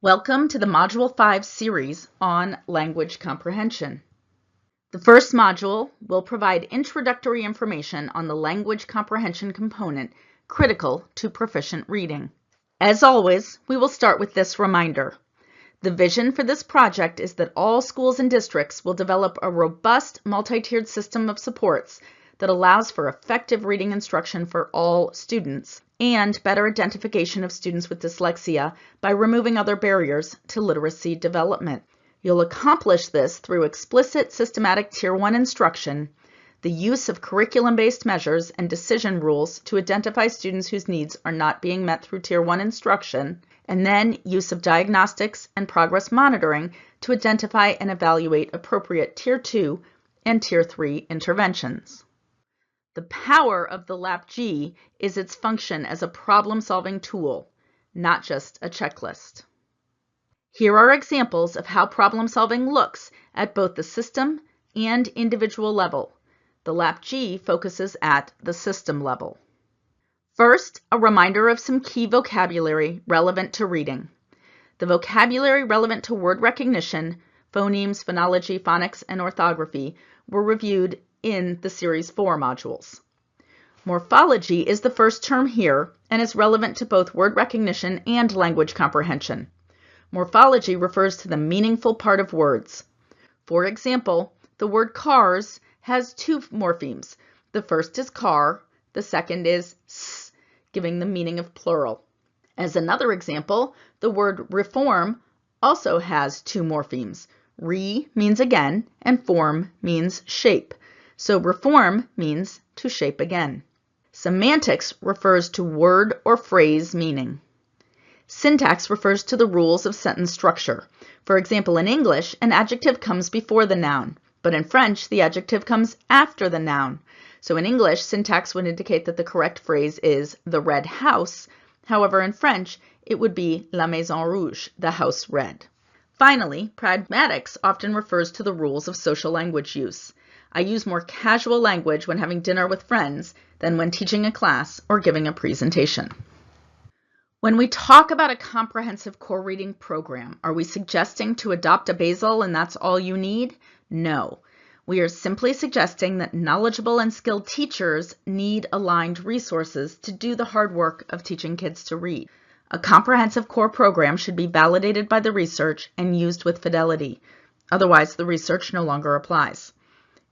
Welcome to the Module 5 series on language comprehension. The first module will provide introductory information on the language comprehension component critical to proficient reading. As always, we will start with this reminder. The vision for this project is that all schools and districts will develop a robust multi-tiered system of supports that allows for effective reading instruction for all students and better identification of students with dyslexia by removing other barriers to literacy development. You'll accomplish this through explicit systematic Tier 1 instruction, the use of curriculum-based measures and decision rules to identify students whose needs are not being met through Tier 1 instruction, and then use of diagnostics and progress monitoring to identify and evaluate appropriate Tier 2 and Tier 3 interventions. The power of the LAP-G is its function as a problem-solving tool, not just a checklist. Here are examples of how problem-solving looks at both the system and individual level. The LAP-G focuses at the system level. First, a reminder of some key vocabulary relevant to reading. The vocabulary relevant to word recognition, phonemes, phonology, phonics, and orthography were reviewed in the Series 4 modules. Morphology is the first term here and is relevant to both word recognition and language comprehension. Morphology refers to the meaningful part of words. For example, the word cars has two morphemes. The first is car, the second is s, giving the meaning of plural. As another example, the word reform also has two morphemes. Re means again, and form means shape. So reform means to shape again. Semantics refers to word or phrase meaning. Syntax refers to the rules of sentence structure. For example, in English, an adjective comes before the noun, but in French, the adjective comes after the noun. So in English, syntax would indicate that the correct phrase is the red house. However, in French, it would be la maison rouge, the house red. Finally, pragmatics often refers to the rules of social language use. I use more casual language when having dinner with friends than when teaching a class or giving a presentation. When we talk about a comprehensive core reading program, are we suggesting to adopt a Basel and that's all you need? No. We are simply suggesting that knowledgeable and skilled teachers need aligned resources to do the hard work of teaching kids to read. A comprehensive core program should be validated by the research and used with fidelity. Otherwise, the research no longer applies.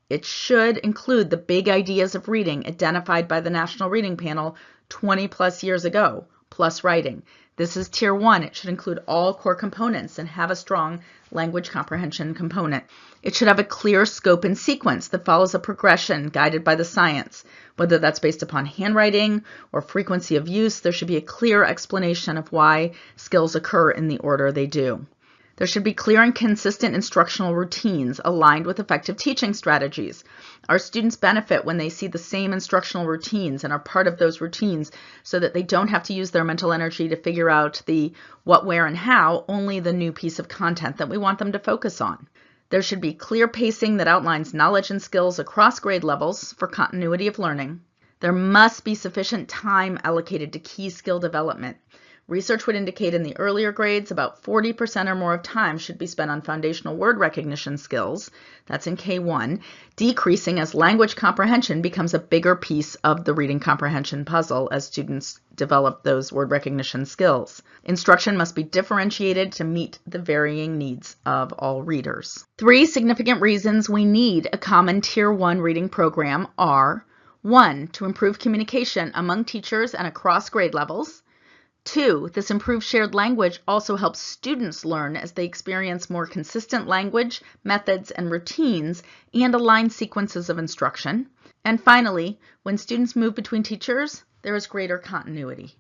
It should include the big ideas of reading identified by the National Reading Panel 20 plus years ago, plus writing. This is Tier 1. It should include all core components and have a strong language comprehension component. It should have a clear scope and sequence that follows a progression guided by the science. Whether that's based upon handwriting or frequency of use, there should be a clear explanation of why skills occur in the order they do. There should be clear and consistent instructional routines aligned with effective teaching strategies. Our students benefit when they see the same instructional routines and are part of those routines so that they don't have to use their mental energy to figure out the what, where, and how, only the new piece of content that we want them to focus on. There should be clear pacing that outlines knowledge and skills across grade levels for continuity of learning. There must be sufficient time allocated to key skill development. Research would indicate in the earlier grades about 40% or more of time should be spent on foundational word recognition skills, that's in K1, decreasing as language comprehension becomes a bigger piece of the reading comprehension puzzle as students develop those word recognition skills. Instruction must be differentiated to meet the varying needs of all readers. 3 significant reasons we need a common Tier 1 reading program are 1. To improve communication among teachers and across grade levels. 2, this improved shared language also helps students learn as they experience more consistent language, methods, and routines, and aligned sequences of instruction. And finally, when students move between teachers, there is greater continuity.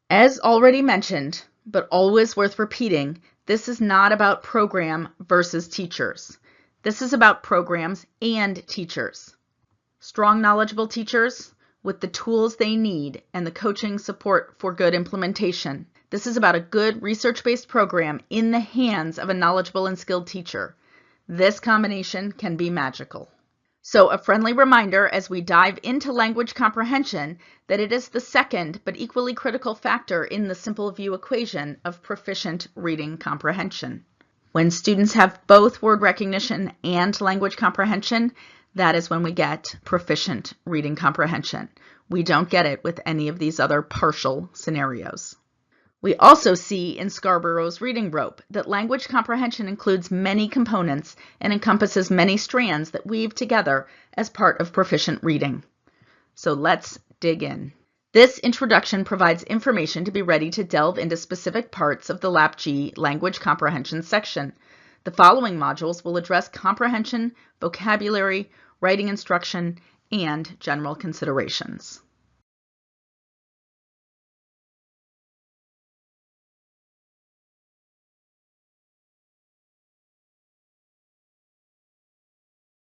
As already mentioned, but always worth repeating, this is not about program versus teachers. This is about programs and teachers. Strong, knowledgeable teachers with the tools they need and the coaching support for good implementation. This is about a good research-based program in the hands of a knowledgeable and skilled teacher. This combination can be magical. So a friendly reminder as we dive into language comprehension that it is the second but equally critical factor in the simple view equation of proficient reading comprehension. When students have both word recognition and language comprehension, that is when we get proficient reading comprehension. We don't get it with any of these other partial scenarios. We also see in Scarborough's reading rope that language comprehension includes many components and encompasses many strands that weave together as part of proficient reading. So let's dig in. This introduction provides information to be ready to delve into specific parts of the LAPG language comprehension section. The following modules will address comprehension, vocabulary, writing instruction, and general considerations.